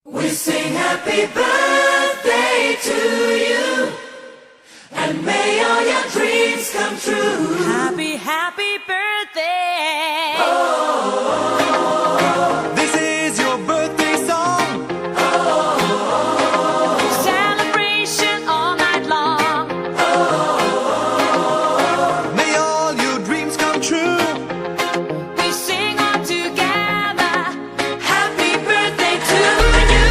We sing happy birthday to you, and may all your dreams come true. Happy, happy birthday. This is your birthday song. Celebration all night long. May all your dreams come true. We sing all together. Happy birthday to you.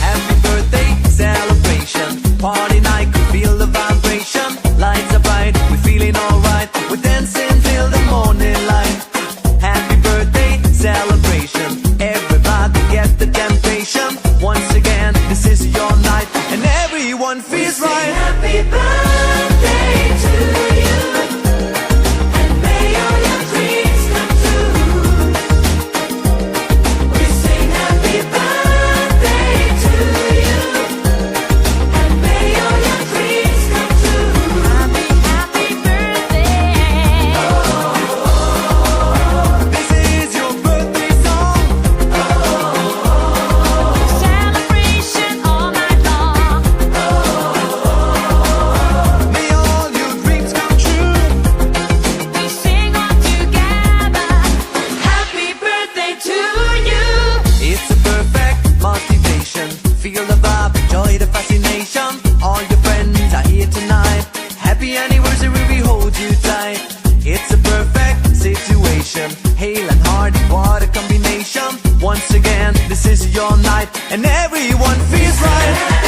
Happy birthday celebration. Party night, could feel the vibration. Lights are bright, we're feeling alright. We're dancing till the morning light. Happy birthday celebration. Everybody get the temptation. Once again, this is your night, and everyone feels Sing right. happy birthday to you, and may all your dreams come true. We sing happy birthday to you, and may all your dreams come true. Happy, happy birthday. This is your birthday song. Celebration all night long. May all your dreams come true. We sing all together. Happy birthday to you. It's a perfect motivation. Feel the vibe, enjoy the fascination. All your friends are here tonight. Happy anniversary, we hold you tight. It's a perfect situation. Hale and heart, what a combination. Once again, this is your night, and everyone feels right.